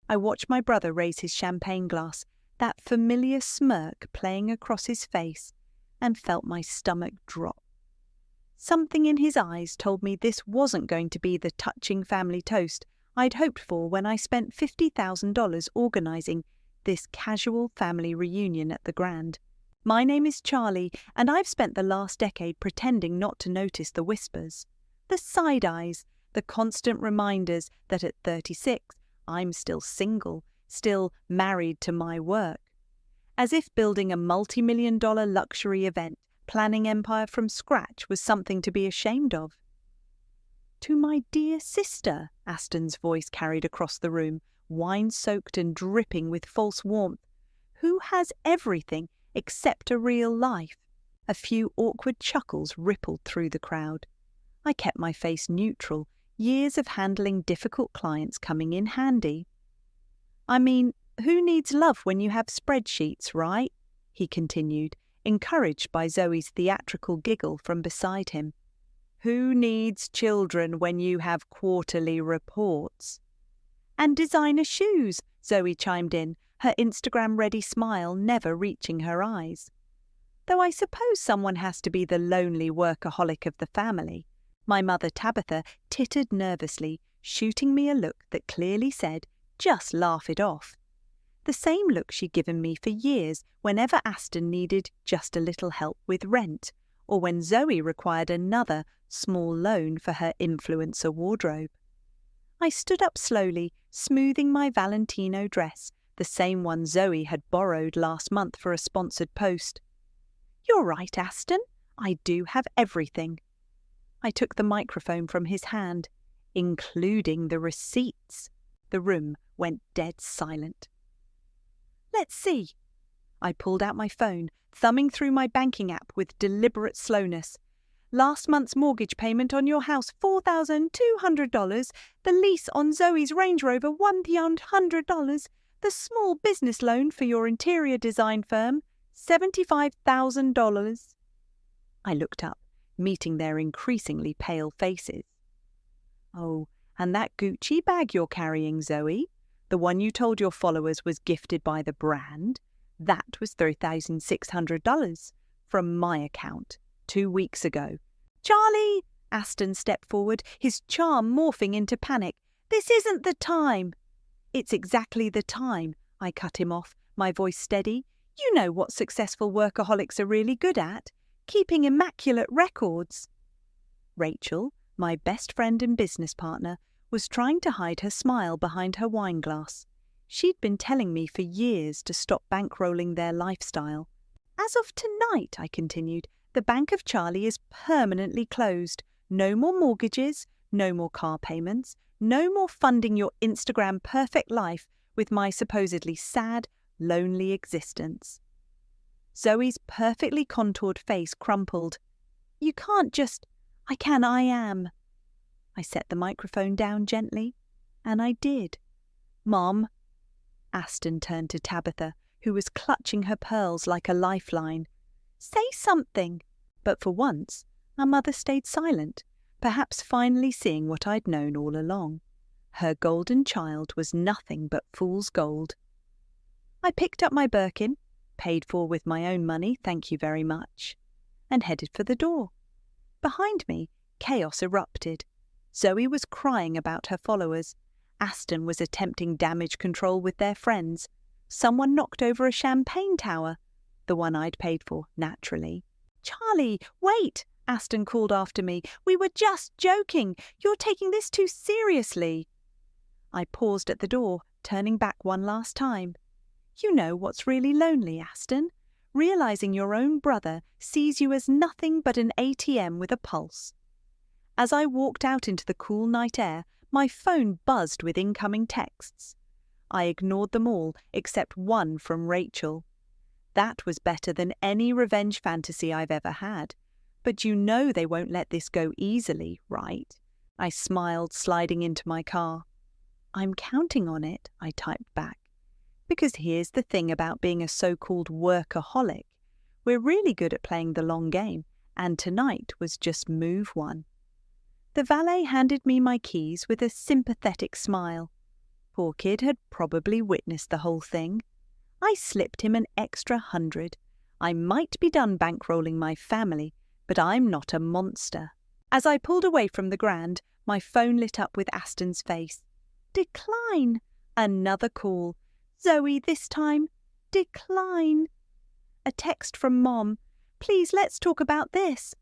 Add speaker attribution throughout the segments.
Speaker 1: I watched my brother raise his champagne glass, that familiar smirk playing across his face, and felt my stomach drop. Something in his eyes told me this wasn't going to be the touching family toast I'd hoped for when I spent $50,000 organising this casual family reunion at the Grand. My name is Charlie, and I've spent the last decade pretending not to notice the whispers, the side eyes, the constant reminders that at 36 I'm still single, still married to my work. As if building a multi-million-dollar luxury event, planning empire from scratch was something to be ashamed of. "To my dear sister," Aston's voice carried across the room, wine-soaked and dripping with false warmth, "who has everything except a real life." A few awkward chuckles rippled through the crowd. I kept my face neutral, years of handling difficult clients coming in handy. "I mean, who needs love when you have spreadsheets, right?" he continued, encouraged by Zoe's theatrical giggle from beside him. "Who needs children when you have quarterly reports?" "And designer shoes," Zoe chimed in, her Instagram-ready smile never reaching her eyes. "Though I suppose someone has to be the lonely workaholic of the family." My mother Tabitha tittered nervously, shooting me a look that clearly said, "Just laugh it off." The same look she'd given me for years whenever Aston needed just a little help with rent, or when Zoe required another small loan for her influencer wardrobe. I stood up slowly, smoothing my Valentino dress, the same one Zoe had borrowed last month for a sponsored post. "You're right, Aston. I do have everything." I took the microphone from his hand, including the receipts. The room went dead silent. "Let's see." I pulled out my phone, thumbing through my banking app with deliberate slowness. "Last month's mortgage payment on your house, $4,200. The lease on Zoe's Range Rover, $100. The small business loan for your interior design firm, $75,000. I looked up, meeting their increasingly pale faces. "Oh, and that Gucci bag you're carrying, Zoe? The one you told your followers was gifted by the brand? That was $3,600 from my account 2 weeks ago." "Charlie!" Aston stepped forward, his charm morphing into panic. "This isn't the time." "It's exactly the time," I cut him off, my voice steady. "You know what successful workaholics are really good at? Keeping immaculate records." Rachel, my best friend and business partner, was trying to hide her smile behind her wine glass. She'd been telling me for years to stop bankrolling their lifestyle. "As of tonight," I continued, "the Bank of Charlie is permanently closed. No more mortgages, no more car payments, no more funding your Instagram perfect life with my supposedly sad, lonely existence." Zoe's perfectly contoured face crumpled. "You can't just—" "I can, I am." I set the microphone down gently, and I did. "Mom." Aston turned to Tabitha, who was clutching her pearls like a lifeline. "Say something." But for once, our mother stayed silent, perhaps finally seeing what I'd known all along. Her golden child was nothing but fool's gold. I picked up my Birkin, paid for with my own money, thank you very much, and headed for the door. Behind me, chaos erupted. Zoe was crying about her followers. Aston was attempting damage control with their friends. Someone knocked over a champagne tower, the one I'd paid for, naturally. "Charlie, wait!" Aston called after me. "We were just joking. You're taking this too seriously." I paused at the door, turning back one last time. "You know what's really lonely, Aston? Realizing your own brother sees you as nothing but an ATM with a pulse." As I walked out into the cool night air, my phone buzzed with incoming texts. I ignored them all except one from Rachel. That was better than any revenge fantasy I've ever had. "But you know they won't let this go easily, right?" I smiled, sliding into my car. "I'm counting on it," I typed back. Because here's the thing about being a so-called workaholic. We're really good at playing the long game, and tonight was just move one. The valet handed me my keys with a sympathetic smile. Poor kid had probably witnessed the whole thing. I slipped him an extra 100. I might be done bankrolling my family, but I'm not a monster. As I pulled away from the Grand, my phone lit up with Aston's face. Decline. Another call. Zoe, this time. Decline. A text from Mom. Please, let's talk about this.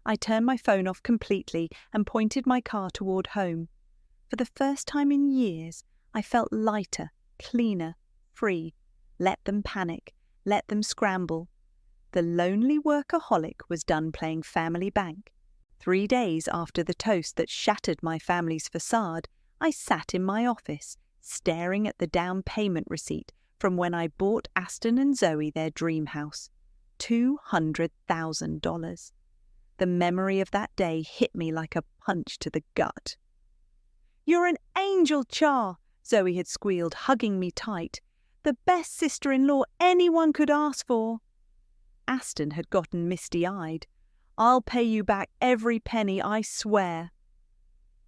Speaker 1: I turned my phone off completely and pointed my car toward home. For the first time in years, I felt lighter, cleaner, free. Let them panic. Let them scramble. The lonely workaholic was done playing family bank. 3 days after the toast that shattered my family's facade, I sat in my office, staring at the down payment receipt from when I bought Aston and Zoe their dream house. $200,000. The memory of that day hit me like a punch to the gut. You're an angel, Char, Zoe had squealed, hugging me tight. The best sister-in-law anyone could ask for. Aston had gotten misty-eyed. I'll pay you back every penny, I swear.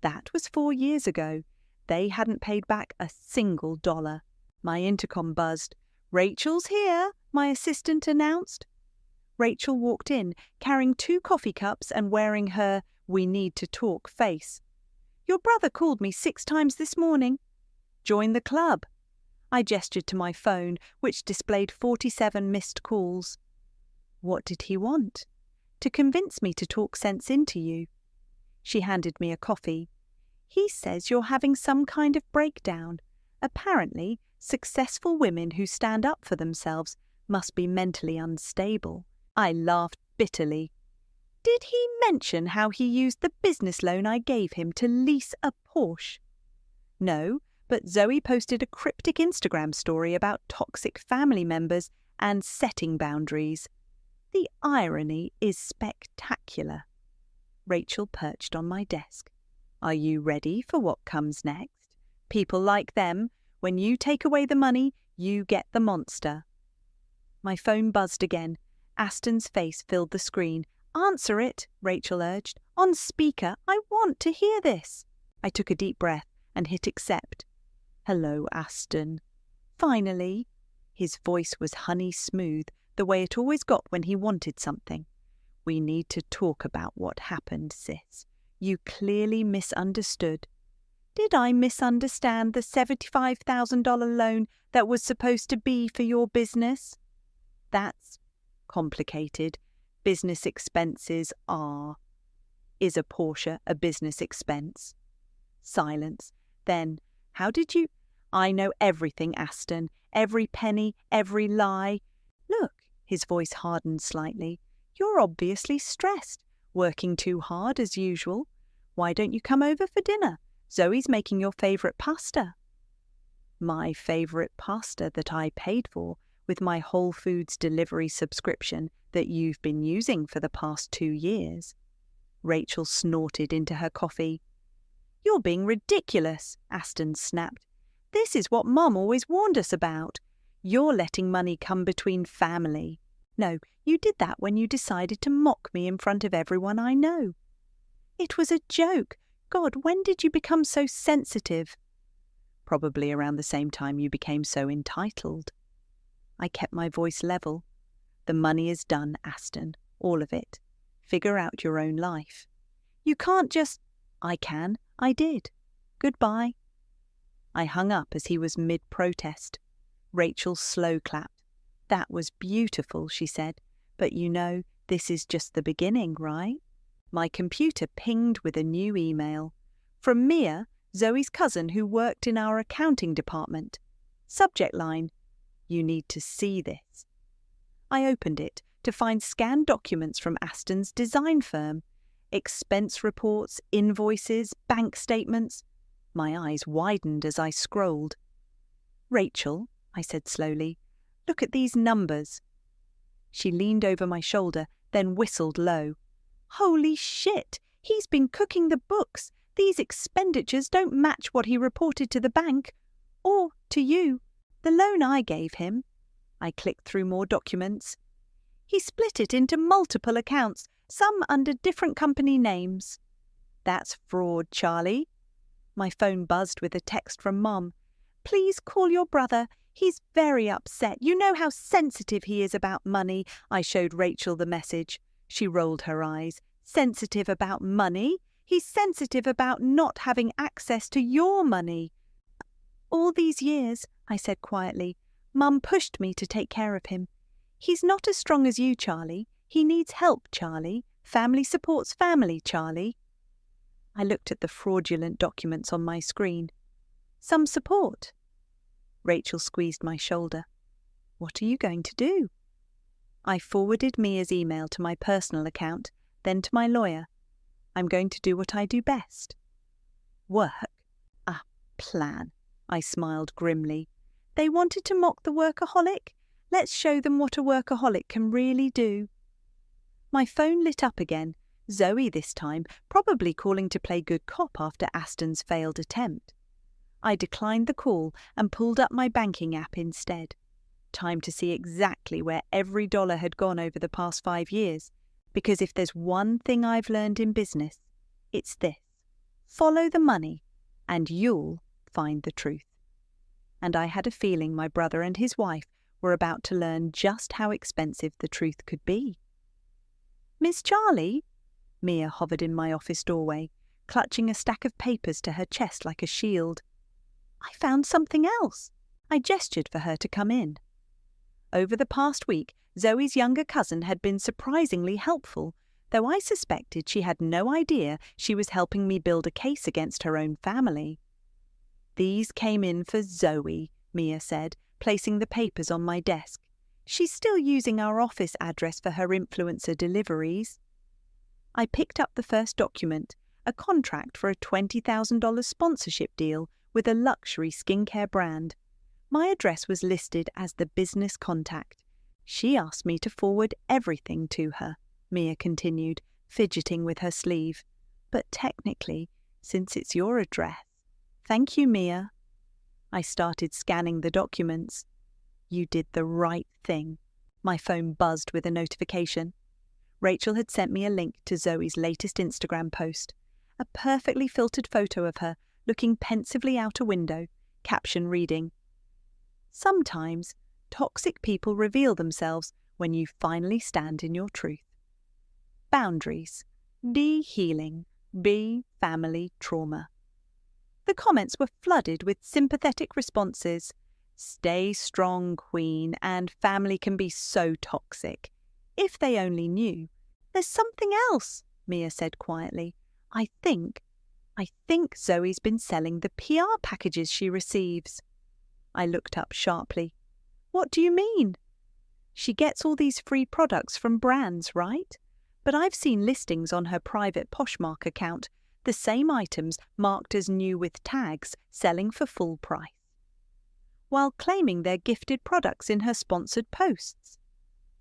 Speaker 1: That was 4 years ago. They hadn't paid back a single dollar. My intercom buzzed. Rachel's here, my assistant announced. Rachel walked in, carrying 2 coffee cups and wearing her "we need to talk" face. Your brother called me 6 times this morning. Join the club. I gestured to my phone, which displayed 47 missed calls. What did he want? To convince me to talk sense into you. She handed me a coffee. He says you're having some kind of breakdown. Apparently, successful women who stand up for themselves must be mentally unstable. I laughed bitterly. Did he mention how he used the business loan I gave him to lease a Porsche? No, but Zoe posted a cryptic Instagram story about toxic family members and setting boundaries. The irony is spectacular. Rachel perched on my desk. Are you ready for what comes next? People like them, when you take away the money, you get the monster. My phone buzzed again. Aston's face filled the screen. Answer it, Rachel urged. On speaker, I want to hear this. I took a deep breath and hit accept. Hello, Aston. Finally. His voice was honey smooth, the way it always got when he wanted something. We need to talk about what happened, sis. You clearly misunderstood. Did I misunderstand the $75,000 loan that was supposed to be for your business? That's complicated. Business expenses are. Is a Porsche a business expense? Silence. Then, how did you... I know everything, Aston. Every penny, every lie. Look, his voice hardened slightly. You're obviously stressed, working too hard as usual. Why don't you come over for dinner? Zoe's making your favourite pasta. My favourite pasta that I paid for with my Whole Foods delivery subscription that you've been using for the past 2 years. Rachel snorted into her coffee. You're being ridiculous, Aston snapped. This is what Mum always warned us about. You're letting money come between family. No, you did that when you decided to mock me in front of everyone I know. It was a joke. God, when did you become so sensitive? Probably around the same time you became so entitled. I kept my voice level. The money is done, Aston. All of it. Figure out your own life. You can't just... I can. I did. Goodbye. I hung up as he was mid-protest. Rachel slow clapped. That was beautiful, she said. But you know, this is just the beginning, right? My computer pinged with a new email. From Mia, Zoe's cousin who worked in our accounting department. Subject line, you need to see this. I opened it to find scanned documents from Aston's design firm. Expense reports, invoices, bank statements. My eyes widened as I scrolled. Rachel, I said slowly, look at these numbers. She leaned over my shoulder, then whistled low. Holy shit! He's been cooking the books. These expenditures don't match what he reported to the bank. Or to you. The loan I gave him. I clicked through more documents. He split it into multiple accounts, some under different company names. That's fraud, Charlie. My phone buzzed with a text from Mum. Please call your brother. He's very upset. You know how sensitive he is about money." I showed Rachel the message. She rolled her eyes. "Sensitive about money? He's sensitive about not having access to your money." "All these years," I said quietly, "Mum pushed me to take care of him. He's not as strong as you, Charlie. He needs help, Charlie. Family supports family, Charlie." I looked at the fraudulent documents on my screen. "Some support." Rachel squeezed my shoulder. "What are you going to do?" I forwarded Mia's email to my personal account, then to my lawyer. "I'm going to do what I do best." "Work? A plan." I smiled grimly. "They wanted to mock the workaholic? Let's show them what a workaholic can really do." My phone lit up again, Zoe this time, probably calling to play good cop after Aston's failed attempt. I declined the call and pulled up my banking app instead. Time to see exactly where every dollar had gone over the past 5 years, because if there's one thing I've learned in business, it's this: follow the money, and you'll find the truth. And I had a feeling my brother and his wife were about to learn just how expensive the truth could be. "Miss Charlie?" Mia hovered in my office doorway, clutching a stack of papers to her chest like a shield. "I found something else." I gestured for her to come in. Over the past week, Zoe's younger cousin had been surprisingly helpful, though I suspected she had no idea she was helping me build a case against her own family. "These came in for Zoe," Mia said, placing the papers on my desk. "She's still using our office address for her influencer deliveries." I picked up the first document, a contract for a $20,000 sponsorship deal with a luxury skincare brand. My address was listed as the business contact. "She asked me to forward everything to her," Mia continued, fidgeting with her sleeve. "But technically, since it's your address—" "Thank you, Mia." I started scanning the documents. "You did the right thing." My phone buzzed with a notification. Rachel had sent me a link to Zoe's latest Instagram post, a perfectly filtered photo of her looking pensively out a window, caption reading, "Sometimes toxic people reveal themselves when you finally stand in your truth. Boundaries. D healing. B family trauma." The comments were flooded with sympathetic responses. "Stay strong, Queen," and "Family can be so toxic. If they only knew." "There's something else," Mia said quietly. I think Zoe's been selling the PR packages she receives." I looked up sharply. "What do you mean?" "She gets all these free products from brands, right? But I've seen listings on her private Poshmark account, the same items marked as new with tags, selling for full price, while claiming they're gifted products in her sponsored posts."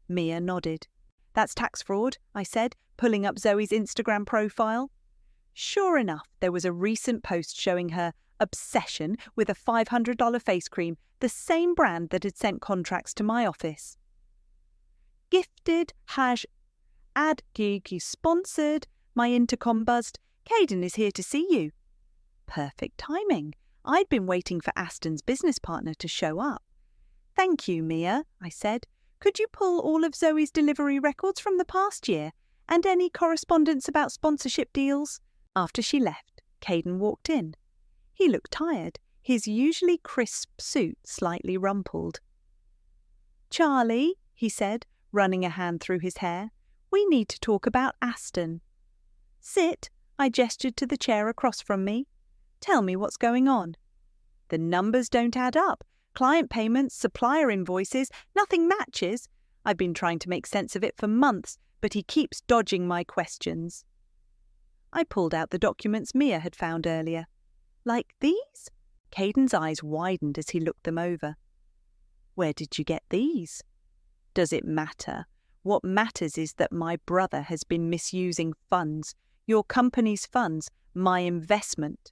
Speaker 1: Mia nodded. "That's tax fraud," I said, pulling up Zoe's Instagram profile. Sure enough, there was a recent post showing her obsession with a $500 face cream, the same brand that had sent contracts to my office. "Gifted, ad geeky sponsored," my intercom buzzed. "Caden is here to see you." Perfect timing. I'd been waiting for Aston's business partner to show up. "Thank you, Mia," I said. "Could you pull all of Zoe's delivery records from the past year, and any correspondence about sponsorship deals?" After she left, Caden walked in. He looked tired, his usually crisp suit slightly rumpled. "Charlie," he said, running a hand through his hair, "we need to talk about Aston." "Sit," I gestured to the chair across from me. "Tell me what's going on." "The numbers don't add up. Client payments, supplier invoices, nothing matches. I've been trying to make sense of it for months, but he keeps dodging my questions." I pulled out the documents Mia had found earlier. "Like these?" Caden's eyes widened as he looked them over. "Where did you get these?" "Does it matter? What matters is that my brother has been misusing funds, your company's funds, my investment."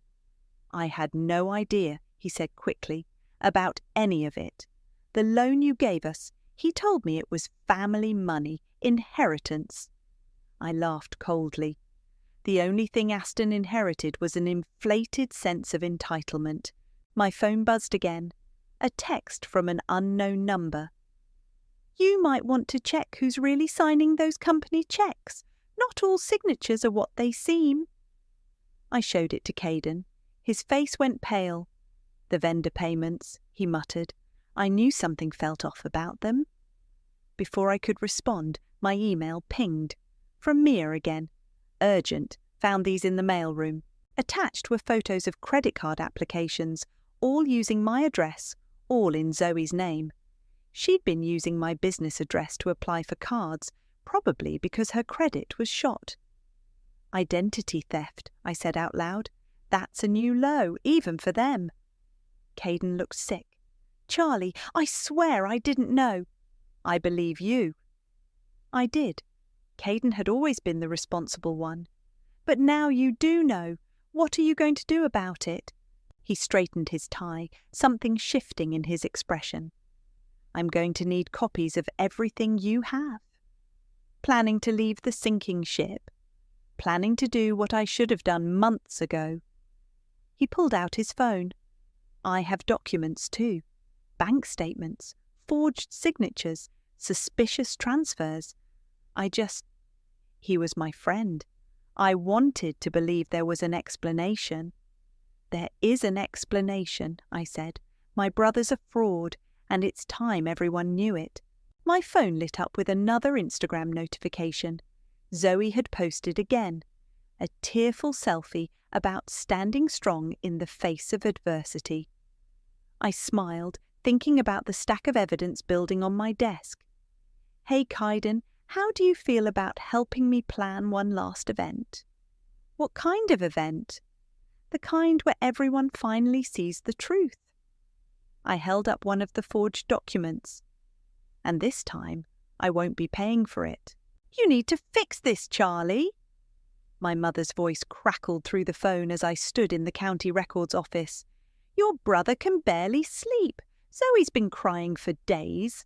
Speaker 1: "I had no idea," he said quickly, "about any of it. The loan you gave us, he told me it was family money, inheritance." I laughed coldly. The only thing Aston inherited was an inflated sense of entitlement. My phone buzzed again. A text from an unknown number. You might want to check who's really signing those company checks. Not all signatures are what they seem. I showed it to Caden. His face went pale. The vendor payments, he muttered. I knew something felt off about them. Before I could respond, my email pinged. From Mia again. Urgent. Found these in the mailroom. Attached were photos of credit card applications, all using my address, all in Zoe's name. She'd been using my business address to apply for cards, probably because her credit was shot. Identity theft, I said out loud. That's a new low, even for them. Caden looked sick. Charlie, I swear I didn't know. I believe you. I did. Caden had always been the responsible one. But now you do know. What are you going to do about it? He straightened his tie, something shifting in his expression. I'm going to need copies of everything you have. Planning to leave the sinking ship. Planning to do what I should have done months ago. He pulled out his phone. I have documents too. Bank statements, forged signatures, suspicious transfers. He was my friend. I wanted to believe there was an explanation. There is an explanation, I said. My brother's a fraud, and it's time everyone knew it. My phone lit up with another Instagram notification. Zoe had posted again. A tearful selfie about standing strong in the face of adversity. I smiled, thinking about the stack of evidence building on my desk. Hey, Kaiden, how do you feel about helping me plan one last event? What kind of event? The kind where everyone finally sees the truth. I held up one of the forged documents. And this time, I won't be paying for it. You need to fix this, Charlie. My mother's voice crackled through the phone as I stood in the county records office. Your brother can barely sleep. Zoe's been crying for days.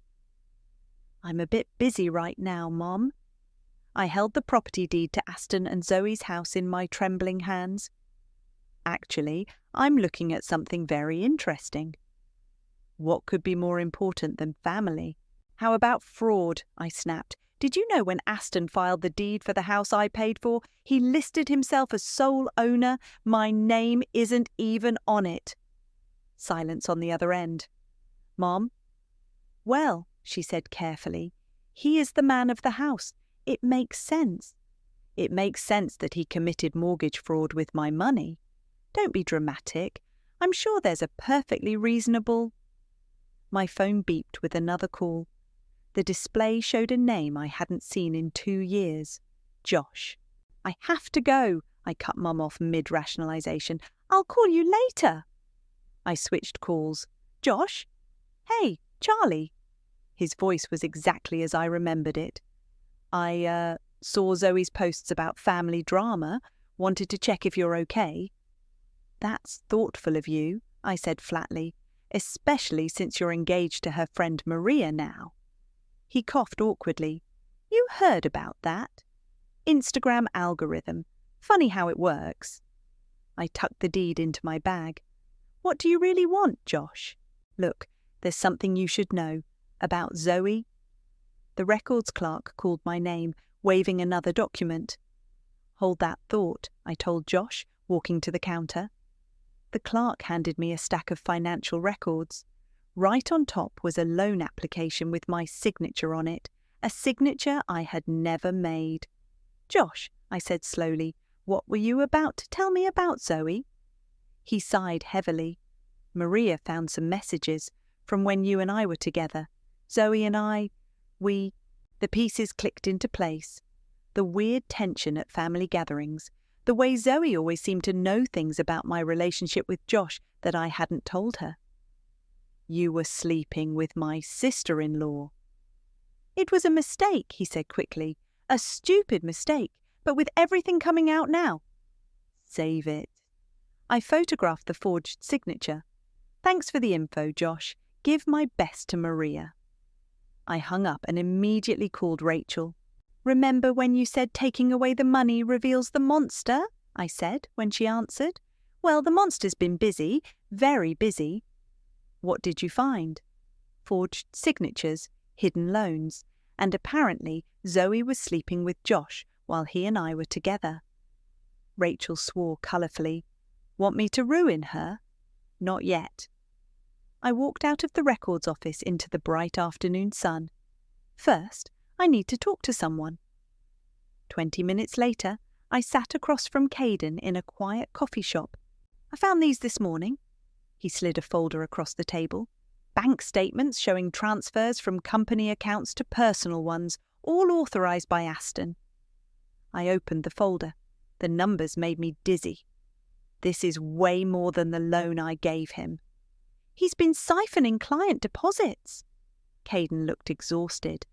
Speaker 1: I'm a bit busy right now, Mom. I held the property deed to Aston and Zoe's house in my trembling hands. Actually, I'm looking at something very interesting. What could be more important than family? How about fraud? I snapped. Did you know when Aston filed the deed for the house I paid for, he listed himself as sole owner? My name isn't even on it. Silence on the other end. Mom? Well, she said carefully, he is the man of the house. It makes sense. It makes sense that he committed mortgage fraud with my money. Don't be dramatic. I'm sure there's a perfectly reasonable... My phone beeped with another call. The display showed a name I hadn't seen in 2 years. Josh. I have to go. I cut Mum off mid-rationalization. I'll call you later. I switched calls. Josh? Hey, Charlie. His voice was exactly as I remembered it. I saw Zoe's posts about family drama. Wanted to check if you're okay. That's thoughtful of you, I said flatly, especially since you're engaged to her friend Maria now. He coughed awkwardly. You heard about that? Instagram algorithm. Funny how it works. I tucked the deed into my bag. What do you really want, Josh? Look, there's something you should know. About Zoe? The records clerk called my name, waving another document. Hold that thought, I told Josh, walking to the counter. The clerk handed me a stack of financial records. Right on top was a loan application with my signature on it, a signature I had never made. Josh, I said slowly, what were you about to tell me about Zoe? He sighed heavily. Maria found some messages from when you and I were together. Zoe and I, the pieces clicked into place. The weird tension at family gatherings, the way Zoe always seemed to know things about my relationship with Josh that I hadn't told her. You were sleeping with my sister-in-law. It was a mistake, he said quickly. A stupid mistake, but with everything coming out now. Save it. I photographed the forged signature. Thanks for the info, Josh. Give my best to Maria. I hung up and immediately called Rachel. Remember when you said taking away the money reveals the monster? I said when she answered. Well, the monster's been busy, very busy. What did you find? Forged signatures, hidden loans, and apparently Zoe was sleeping with Josh while he and I were together. Rachel swore colourfully. Want me to ruin her? Not yet. I walked out of the records office into the bright afternoon sun. First, I need to talk to someone. 20 minutes later, I sat across from Caden in a quiet coffee shop. I found these this morning. He slid a folder across the table. Bank statements showing transfers from company accounts to personal ones, all authorised by Aston. I opened the folder. The numbers made me dizzy. This is way more than the loan I gave him. He's been siphoning client deposits. Caden looked exhausted.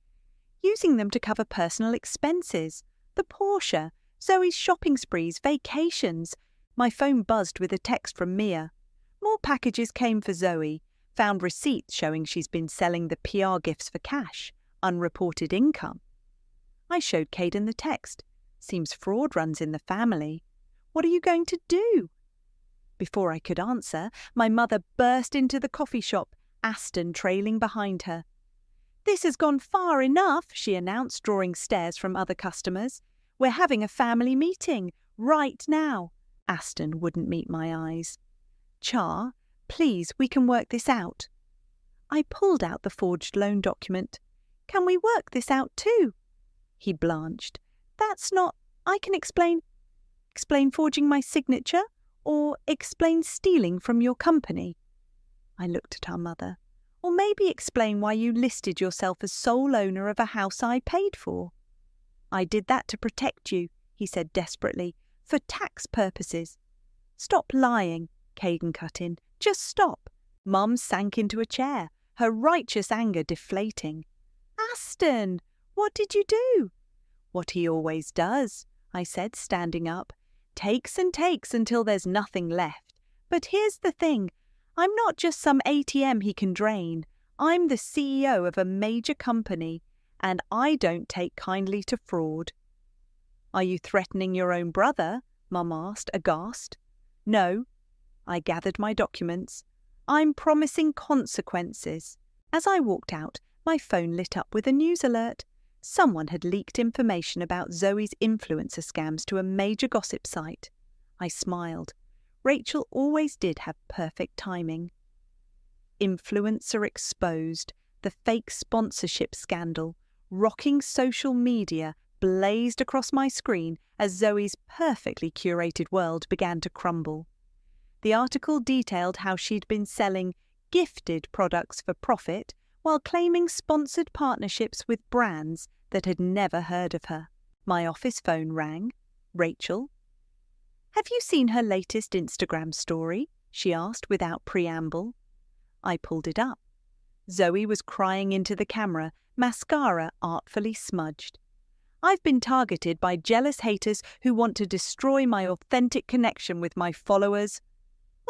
Speaker 1: Using them to cover personal expenses. The Porsche, Zoe's shopping sprees, vacations. My phone buzzed with a text from Mia. More packages came for Zoe. Found receipts showing she's been selling the PR gifts for cash. Unreported income. I showed Caden the text. Seems fraud runs in the family. What are you going to do? Before I could answer, my mother burst into the coffee shop, Aston trailing behind her. This has gone far enough, she announced, drawing stares from other customers. We're having a family meeting, right now. Aston wouldn't meet my eyes. Char, please, we can work this out. I pulled out the forged loan document. Can we work this out too? He blanched. That's not... I can explain... Explain forging my signature? Or explain stealing from your company? I looked at our mother. Or maybe explain why you listed yourself as sole owner of a house I paid for. I did that to protect you, he said desperately, for tax purposes. Stop lying, Caden cut in. Just stop. Mum sank into a chair, her righteous anger deflating. Aston, what did you do? What he always does, I said, standing up. Takes and takes until there's nothing left. But here's the thing. I'm not just some ATM he can drain. I'm the CEO of a major company, and I don't take kindly to fraud. Are you threatening your own brother? Mum asked, aghast. No. I gathered my documents. I'm promising consequences. As I walked out, my phone lit up with a news alert. Someone had leaked information about Zoe's influencer scams to a major gossip site. I smiled. Rachel always did have perfect timing. Influencer exposed, the fake sponsorship scandal, rocking social media blazed across my screen as Zoe's perfectly curated world began to crumble. The article detailed how she'd been selling gifted products for profit while claiming sponsored partnerships with brands that had never heard of her. My office phone rang. Rachel. Have you seen her latest Instagram story? She asked without preamble. I pulled it up. Zoe was crying into the camera, mascara artfully smudged. I've been targeted by jealous haters who want to destroy my authentic connection with my followers.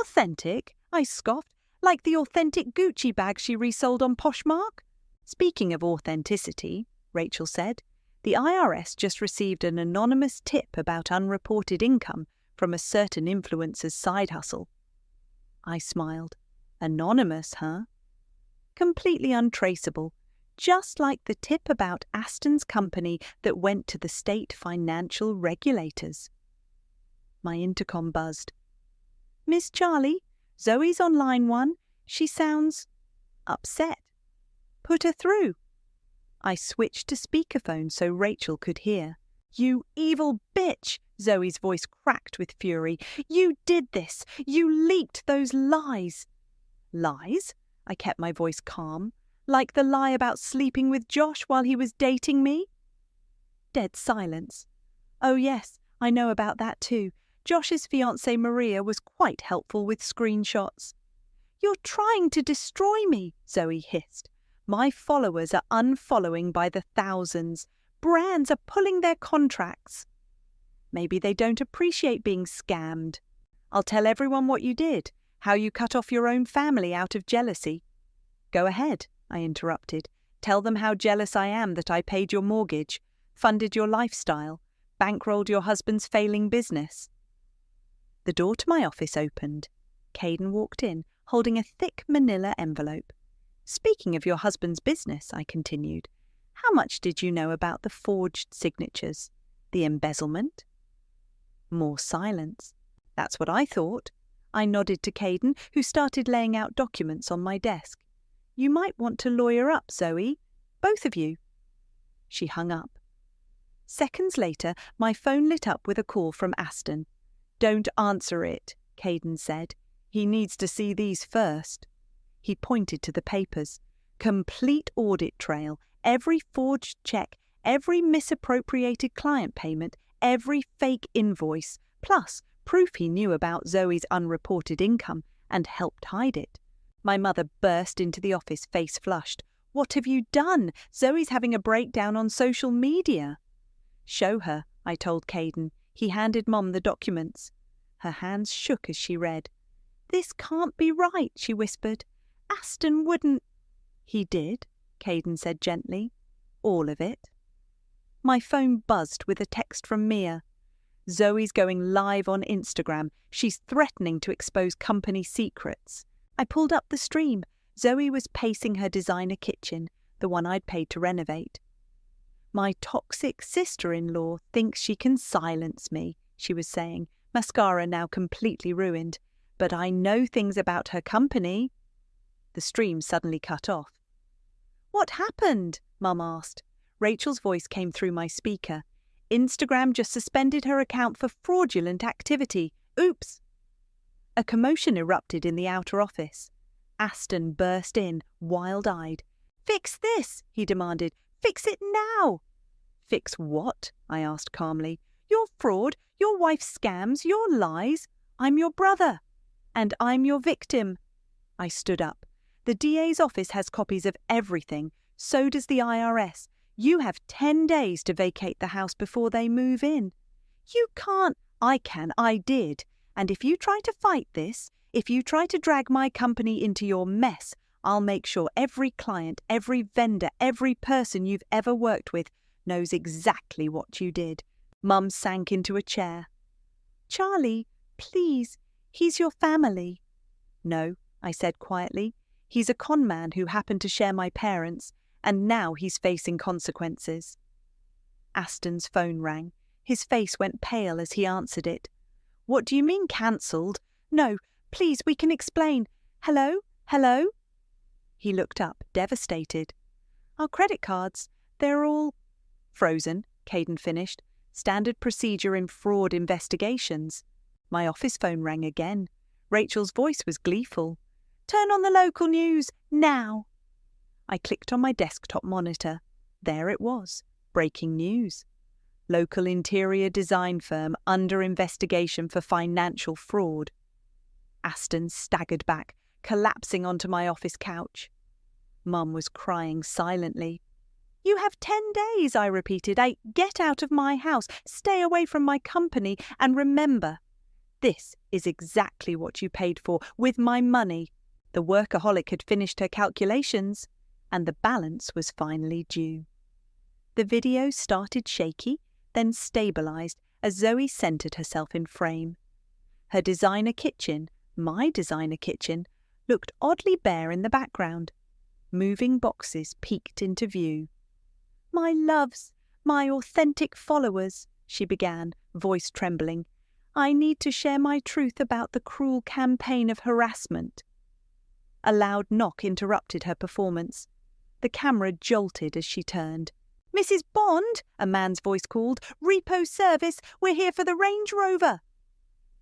Speaker 1: Authentic? I scoffed. Like the authentic Gucci bag she resold on Poshmark? Speaking of authenticity, Rachel said, the IRS just received an anonymous tip about unreported income from a certain influencer's side hustle. I smiled. Anonymous, huh? Completely untraceable, just like the tip about Aston's company that went to the state financial regulators. My intercom buzzed. Miss Charlie, Zoe's on line 1. She sounds upset. Put her through. I switched to speakerphone so Rachel could hear. You evil bitch! Zoe's voice cracked with fury. You did this! You leaked those lies! Lies? I kept my voice calm. Like the lie about sleeping with Josh while he was dating me? Dead silence. Oh yes, I know about that too. Josh's fiancée Maria was quite helpful with screenshots. You're trying to destroy me, Zoe hissed. My followers are unfollowing by the thousands. Brands are pulling their contracts. Maybe they don't appreciate being scammed. I'll tell everyone what you did, how you cut off your own family out of jealousy. Go ahead, I interrupted. Tell them how jealous I am that I paid your mortgage, funded your lifestyle, bankrolled your husband's failing business. The door to my office opened. Caden walked in, holding a thick manila envelope. "Speaking of your husband's business," I continued, "how much did you know about the forged signatures? The embezzlement?" More silence. "That's what I thought." I nodded to Caden, who started laying out documents on my desk. "You might want to lawyer up, Zoe. Both of you." She hung up. Seconds later, my phone lit up with a call from Aston. "Don't answer it," Caden said. "He needs to see these first." He pointed to the papers. Complete audit trail, every forged check, every misappropriated client payment, every fake invoice, plus proof he knew about Zoe's unreported income and helped hide it. My mother burst into the office, face flushed. "What have you done? Zoe's having a breakdown on social media." "Show her," I told Caden. He handed Mom the documents. Her hands shook as she read. "This can't be right," she whispered. "Aston wouldn't—" "He did," Caden said gently. "All of it." My phone buzzed with a text from Mia. "Zoe's going live on Instagram. She's threatening to expose company secrets." I pulled up the stream. Zoe was pacing her designer kitchen, the one I'd paid to renovate. "My toxic sister-in-law thinks she can silence me," she was saying, mascara now completely ruined. "But I know things about her company." The stream suddenly cut off. "What happened?" Mum asked. Rachel's voice came through my speaker. "Instagram just suspended her account for fraudulent activity. Oops!" A commotion erupted in the outer office. Aston burst in, wild-eyed. "Fix this!" he demanded. "Fix it now!" "Fix what?" I asked calmly. "Your fraud, your wife's scams, your lies. I'm your brother. And I'm your victim." I stood up. "The DA's office has copies of everything. So does the IRS. You have 10 days to vacate the house before they move in." "You can't." "I can. I did. And if you try to fight this, if you try to drag my company into your mess, I'll make sure every client, every vendor, every person you've ever worked with knows exactly what you did." Mum sank into a chair. "Charlie, please, he's your family." "No," I said quietly. "He's a con man who happened to share my parents, and now he's facing consequences." Aston's phone rang. His face went pale as he answered it. "What do you mean cancelled? No, please, we can explain. Hello? Hello?" He looked up, devastated. "Our credit cards, they're all—" "Frozen," Caden finished. "Standard procedure in fraud investigations." My office phone rang again. Rachel's voice was gleeful. "Turn on the local news, now!" I clicked on my desktop monitor. There it was. Breaking news. Local interior design firm under investigation for financial fraud. Aston staggered back, collapsing onto my office couch. Mum was crying silently. "You have 10 days, I repeated. Get out of my house, stay away from my company, and remember, this is exactly what you paid for, with my money." The workaholic had finished her calculations, and the balance was finally due. The video started shaky, then stabilized as Zoe centered herself in frame. Her designer kitchen, my designer kitchen, looked oddly bare in the background. Moving boxes peeked into view. "My loves, my authentic followers," she began, voice trembling. "I need to share my truth about the cruel campaign of harassment." A loud knock interrupted her performance. The camera jolted as she turned. "Mrs. Bond," a man's voice called, "Repo service, we're here for the Range Rover."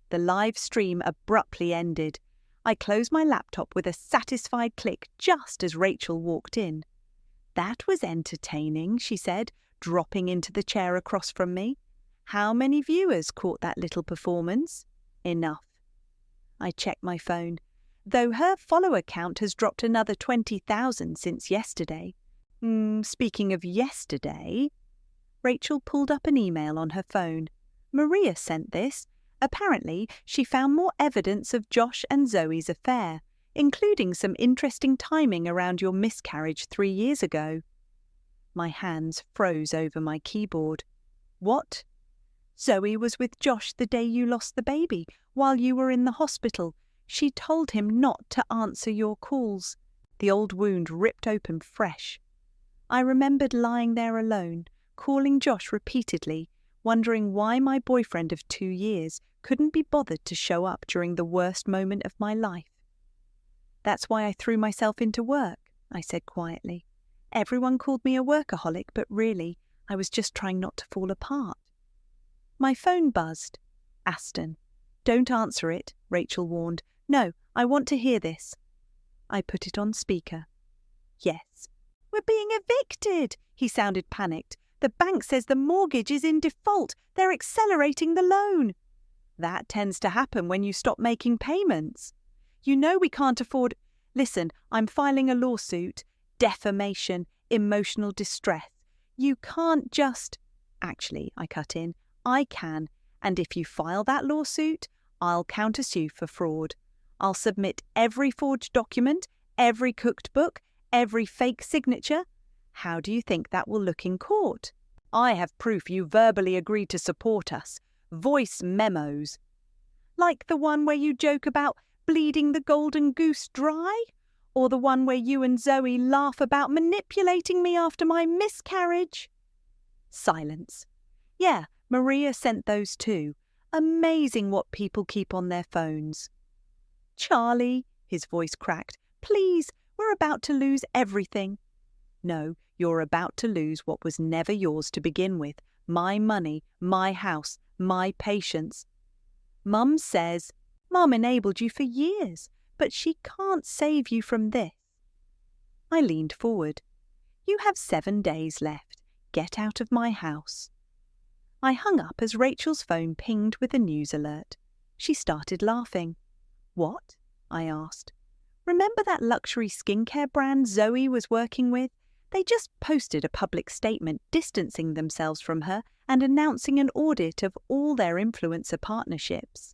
Speaker 1: The live stream abruptly ended. I closed my laptop with a satisfied click just as Rachel walked in. "That was entertaining," she said, dropping into the chair across from me. "How many viewers caught that little performance?" "Enough." I checked my phone. Though her follower count has dropped another 20,000 since yesterday. Speaking of yesterday, Rachel pulled up an email on her phone. Maria sent this. Apparently, she found more evidence of Josh and Zoe's affair, including some interesting timing around your miscarriage 3 years ago. My hands froze over my keyboard. "What?" "Zoe was with Josh the day you lost the baby. While you were in the hospital, she told him not to answer your calls. The old wound ripped open fresh. I remembered lying there alone, calling Josh repeatedly, wondering why my boyfriend of 2 years couldn't be bothered to show up during the worst moment of my life. That's why I threw myself into work, I said quietly. Everyone called me a workaholic, but really, I was just trying not to fall apart. My phone buzzed. Aston. Don't answer it, Rachel warned. No, I want to hear this. I put it on speaker. Yes. We're being evicted, he sounded panicked. The bank says the mortgage is in default. They're accelerating the loan. That tends to happen when you stop making payments. You know we can't afford... Listen, I'm filing a lawsuit. Defamation, emotional distress. You can't just... Actually, I cut in, I can. And if you file that lawsuit, I'll countersue for fraud. I'll submit every forged document, every cooked book, every fake signature. How do you think that will look in court? I have proof you verbally agreed to support us. Voice memos. Like the one where you joke about bleeding the golden goose dry? Or the one where you and Zoe laugh about manipulating me after my miscarriage? Silence. Yeah, Maria sent those too. Amazing what people keep on their phones. Charlie, his voice cracked, please, we're about to lose everything. No, you're about to lose what was never yours to begin with. My money, my house, my patience. Mum says, Mum enabled you for years, but she can't save you from this. I leaned forward. You have 7 days left. Get out of my house. I hung up as Rachel's phone pinged with a news alert. She started laughing. What? I asked. Remember that luxury skincare brand Zoe was working with? They just posted a public statement distancing themselves from her and announcing an audit of all their influencer partnerships.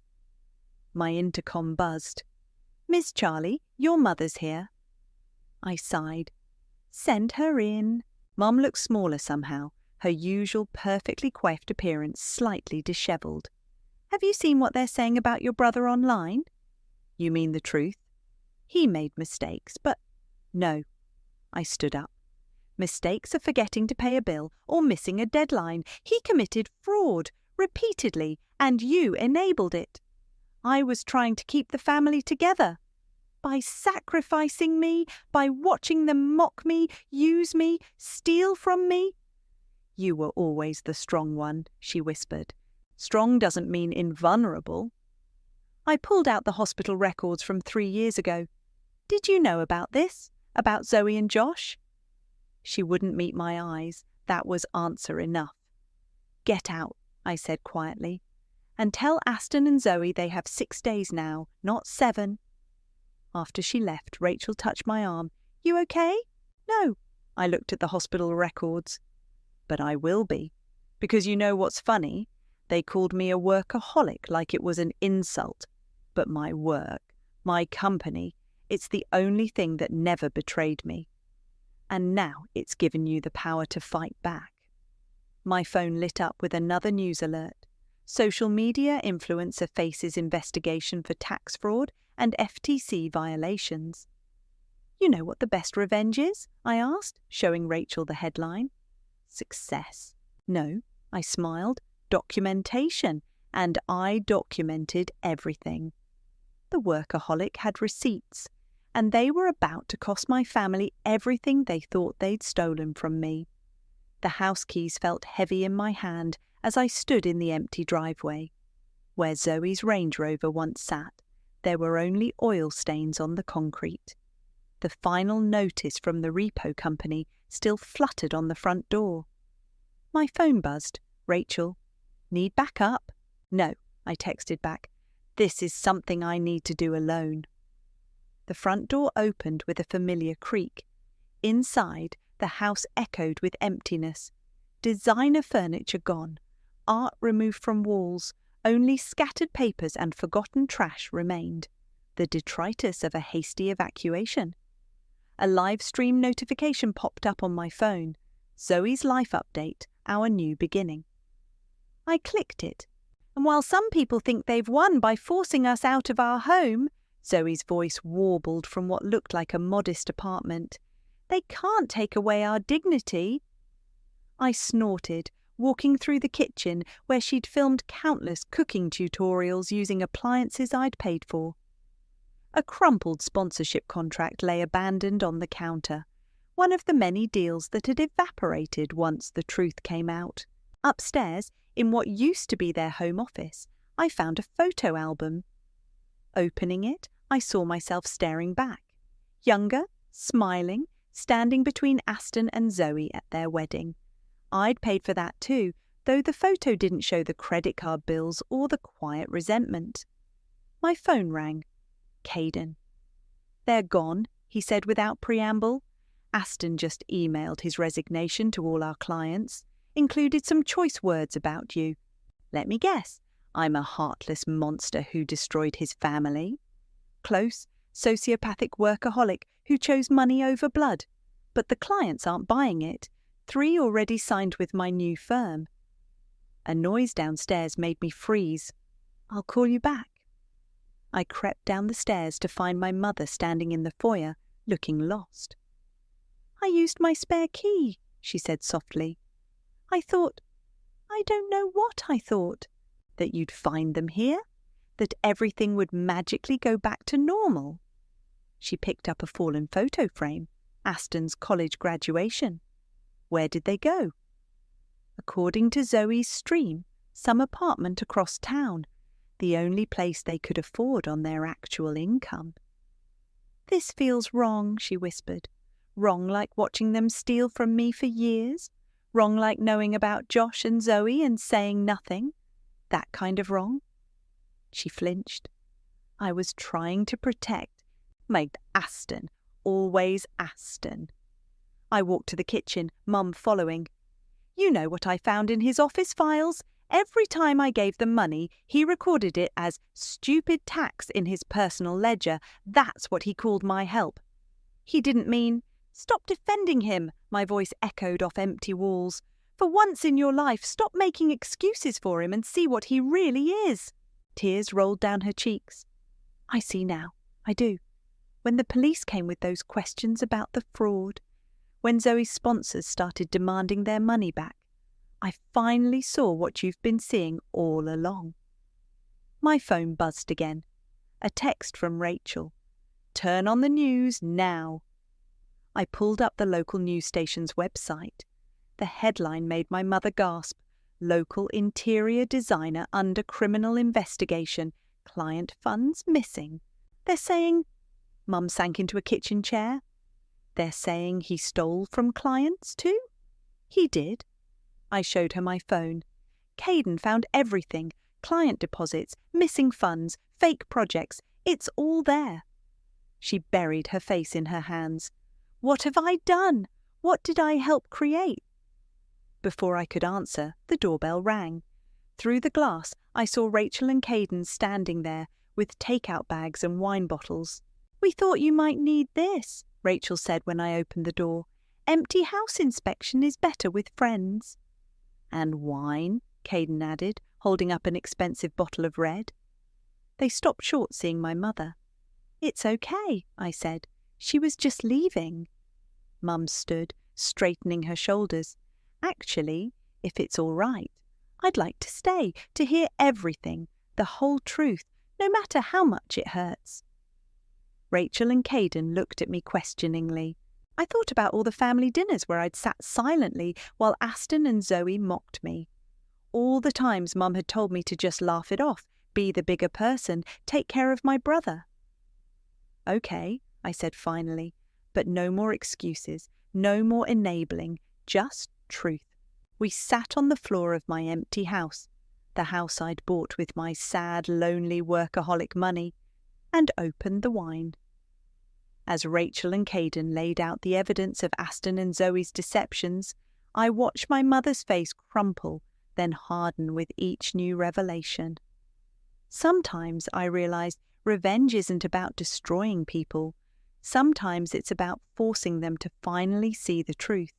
Speaker 1: My intercom buzzed. Miss Charlie, your mother's here. I sighed. Send her in. Mum looked smaller somehow, her usual perfectly coiffed appearance slightly dishevelled. Have you seen what they're saying about your brother online? You mean the truth? He made mistakes, but... No. I stood up. Mistakes of forgetting to pay a bill or missing a deadline. He committed fraud, repeatedly, and you enabled it. I was trying to keep the family together. By sacrificing me, by watching them mock me, use me, steal from me. You were always the strong one, she whispered. Strong doesn't mean invulnerable. I pulled out the hospital records from 3 years ago. Did you know about this? About Zoe and Josh? She wouldn't meet my eyes. That was answer enough. Get out, I said quietly. And tell Aston and Zoe they have 6 days now, not 7. After she left, Rachel touched my arm. You okay? No. I looked at the hospital records. But I will be. Because you know what's funny? They called me a workaholic like it was an insult. But my work, my company, it's the only thing that never betrayed me. And now it's given you the power to fight back. My phone lit up with another news alert. Social media influencer faces investigation for tax fraud and FTC violations. You know what the best revenge is? I asked, showing Rachel the headline. Success. No, I smiled. Documentation. And I documented everything. The workaholic had receipts, and they were about to cost my family everything they thought they'd stolen from me. The house keys felt heavy in my hand as I stood in the empty driveway. Where Zoe's Range Rover once sat, there were only oil stains on the concrete. The final notice from the repo company still fluttered on the front door. My phone buzzed. Rachel. Need backup? No, I texted back. This is something I need to do alone. The front door opened with a familiar creak. Inside, the house echoed with emptiness. Designer furniture gone. Art removed from walls. Only scattered papers and forgotten trash remained. The detritus of a hasty evacuation. A live stream notification popped up on my phone. Zoe's life update, our new beginning. I clicked it. And while some people think they've won by forcing us out of our home, Zoe's voice warbled from what looked like a modest apartment, they can't take away our dignity. I snorted, walking through the kitchen where she'd filmed countless cooking tutorials using appliances I'd paid for. A crumpled sponsorship contract lay abandoned on the counter, one of the many deals that had evaporated once the truth came out. Upstairs, in what used to be their home office, I found a photo album. Opening it, I saw myself staring back, younger, smiling, standing between Aston and Zoe at their wedding. I'd paid for that too, though the photo didn't show the credit card bills or the quiet resentment. My phone rang. Caden. "They're gone," he said without preamble. Aston just emailed his resignation to all our clients, included some choice words about you. Let me guess, I'm a heartless monster who destroyed his family. Close, sociopathic workaholic who chose money over blood. But the clients aren't buying it. 3 already signed with my new firm. A noise downstairs made me freeze. "I'll call you back." I crept down the stairs to find my mother standing in the foyer, looking lost. "I used my spare key," she said softly. I don't know what I thought. That you'd find them here? That everything would magically go back to normal? She picked up a fallen photo frame, Aston's college graduation. Where did they go? According to Zoe's stream, some apartment across town, the only place they could afford on their actual income. "This feels wrong," she whispered. "Wrong like watching them steal from me for years. Wrong like knowing about Josh and Zoe and saying nothing. That kind of wrong." She flinched. I was trying to protect my Aston, always Aston. I walked to the kitchen, Mum following. "You know what I found in his office files? Every time I gave them money, he recorded it as stupid tax in his personal ledger. That's what he called my help. He didn't mean—" "Stop defending him," my voice echoed off empty walls. "For once in your life, stop making excuses for him and see what he really is." Tears rolled down her cheeks. "I see now. I do. When the police came with those questions about the fraud, when Zoe's sponsors started demanding their money back, I finally saw what you've been seeing all along." My phone buzzed again. A text from Rachel. "Turn on the news now." I pulled up the local news station's website. The headline made my mother gasp. "Local interior designer under criminal investigation. Client funds missing." They're saying— Mum sank into a kitchen chair. "They're saying he stole from clients too?" "He did." I showed her my phone. "Caden found everything. Client deposits, missing funds, fake projects. It's all there." She buried her face in her hands. "What have I done? What did I help create?" Before I could answer, the doorbell rang. Through the glass, I saw Rachel and Caden standing there with takeout bags and wine bottles. "We thought you might need this," Rachel said when I opened the door. "Empty house inspection is better with friends." "And wine," Caden added, holding up an expensive bottle of red. They stopped short seeing my mother. "It's okay," I said. "She was just leaving." Mum stood, straightening her shoulders. "Actually, if it's all right, I'd like to stay, to hear everything, the whole truth, no matter how much it hurts." Rachel and Caden looked at me questioningly. I thought about all the family dinners where I'd sat silently while Aston and Zoe mocked me. All the times Mum had told me to just laugh it off, be the bigger person, take care of my brother. "Okay," I said finally, "but no more excuses, no more enabling, just truth." We sat on the floor of my empty house, the house I'd bought with my sad, lonely workaholic money, and opened the wine. As Rachel and Caden laid out the evidence of Aston and Zoe's deceptions, I watched my mother's face crumple, then harden with each new revelation. Sometimes I realized revenge isn't about destroying people. Sometimes it's about forcing them to finally see the truth.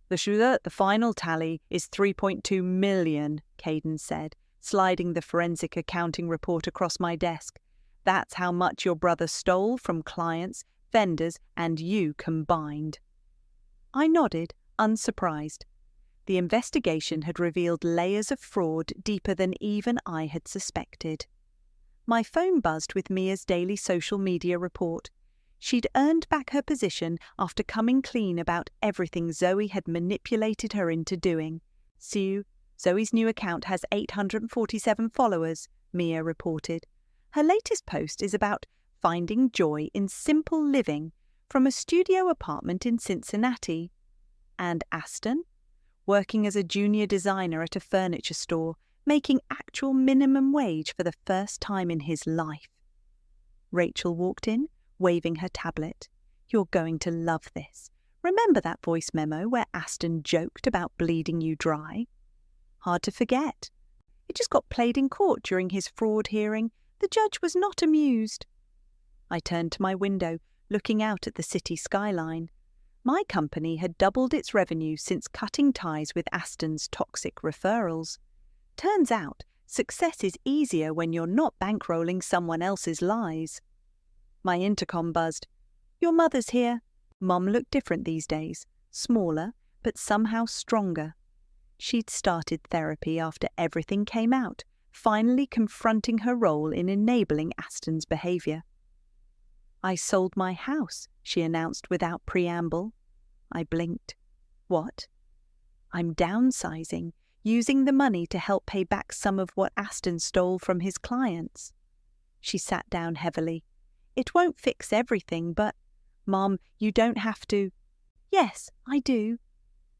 Speaker 1: The final tally is 3.2 million, Caden said, sliding the forensic accounting report across my desk. That's how much your brother stole from clients, vendors, and you combined. I nodded, unsurprised. The investigation had revealed layers of fraud deeper than even I had suspected. My phone buzzed with Mia's daily social media report. She'd earned back her position after coming clean about everything Zoe had manipulated her into doing. Sue, Zoe's new account has 847 followers, Mia reported. Her latest post is about finding joy in simple living from a studio apartment in Cincinnati. And Aston? Working as a junior designer at a furniture store, making actual minimum wage for the first time in his life. Rachel walked in, waving her tablet. You're going to love this. Remember that voice memo where Aston joked about bleeding you dry? Hard to forget. It just got played in court during his fraud hearing. The judge was not amused. I turned to my window, looking out at the city skyline. My company had doubled its revenue since cutting ties with Aston's toxic referrals. Turns out, success is easier when you're not bankrolling someone else's lies. My intercom buzzed. Your mother's here. Mum looked different these days, smaller, but somehow stronger. She'd started therapy after everything came out, finally confronting her role in enabling Aston's behaviour. I sold my house, she announced without preamble. I blinked. What? I'm downsizing, using the money to help pay back some of what Aston stole from his clients. She sat down heavily. It won't fix everything, but, Mom, you don't have to. Yes, I do.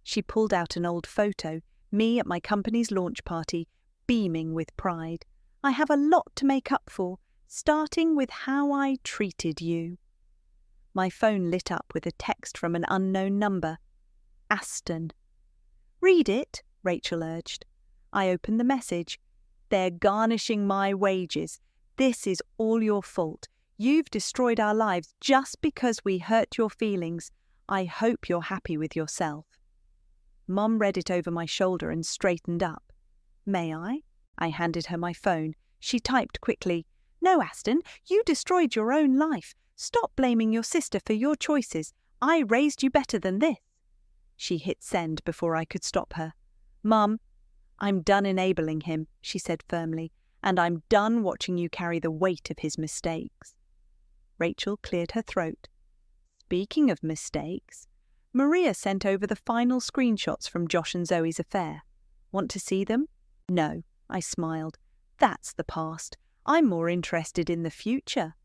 Speaker 1: She pulled out an old photo, me at my company's launch party, beaming with pride. I have a lot to make up for, starting with how I treated you. My phone lit up with a text from an unknown number. Aston. Read it, Rachel urged. I opened the message. They're garnishing my wages. This is all your fault. You've destroyed our lives just because we hurt your feelings. I hope you're happy with yourself. Mum read it over my shoulder and straightened up. May I? I handed her my phone. She typed quickly. No, Aston, you destroyed your own life. Stop blaming your sister for your choices. I raised you better than this. She hit send before I could stop her. Mum, I'm done enabling him, she said firmly, and I'm done watching you carry the weight of his mistakes. Rachel cleared her throat. Speaking of mistakes, Maria sent over the final screenshots from Josh and Zoe's affair. Want to see them? No, I smiled. That's the past. I'm more interested in the future.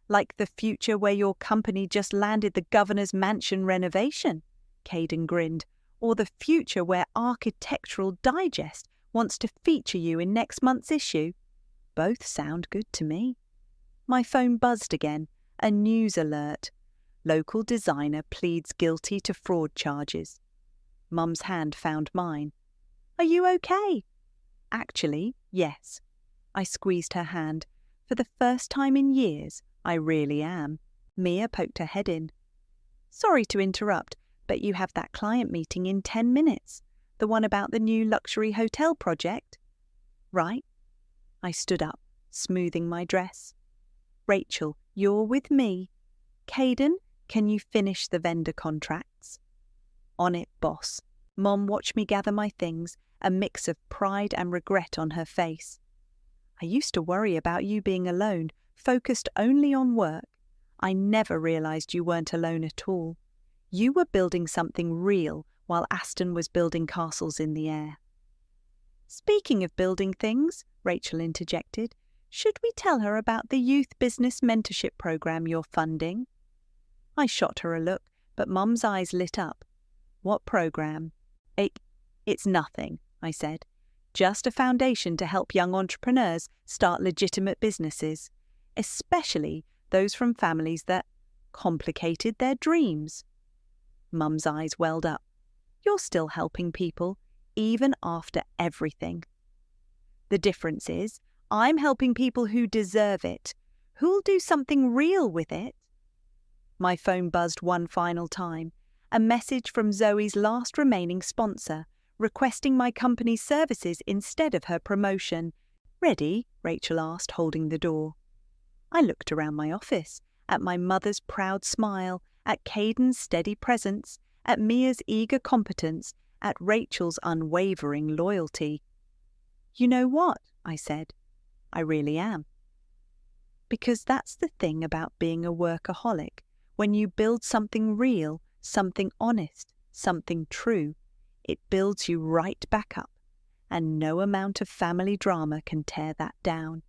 Speaker 1: Like the future where your company just landed the governor's mansion renovation, Caden grinned, or the future where Architectural Digest wants to feature you in next month's issue. Both sound good to me. My phone buzzed again. A news alert. Local designer pleads guilty to fraud charges. Mum's hand found mine. Are you okay? Actually, yes. I squeezed her hand. For the first time in years, I really am. Mia poked her head in. Sorry to interrupt, but you have that client meeting in 10 minutes. The one about the new luxury hotel project. Right? I stood up, smoothing my dress. Rachel, you're with me. Caden, can you finish the vendor contracts? On it, boss. Mom watched me gather my things, a mix of pride and regret on her face. I used to worry about you being alone, focused only on work. I never realized you weren't alone at all. You were building something real while Aston was building castles in the air. Speaking of building things, Rachel interjected, should we tell her about the youth business mentorship program you're funding? I shot her a look, but Mum's eyes lit up. What program? It's nothing, I said. Just a foundation to help young entrepreneurs start legitimate businesses, especially those from families that complicated their dreams. Mum's eyes welled up. You're still helping people, even after everything. The difference is, I'm helping people who deserve it, who'll do something real with it. My phone buzzed one final time, a message from Zoe's last remaining sponsor, requesting my company's services instead of her promotion. Ready? Rachel asked, holding the door. I looked around my office, at my mother's proud smile, at Caden's steady presence, at Mia's eager competence, at Rachel's unwavering loyalty. You know what? I said. I really am. Because that's the thing about being a workaholic. When you build something real, something honest, something true, it builds you right back up, and no amount of family drama can tear that down.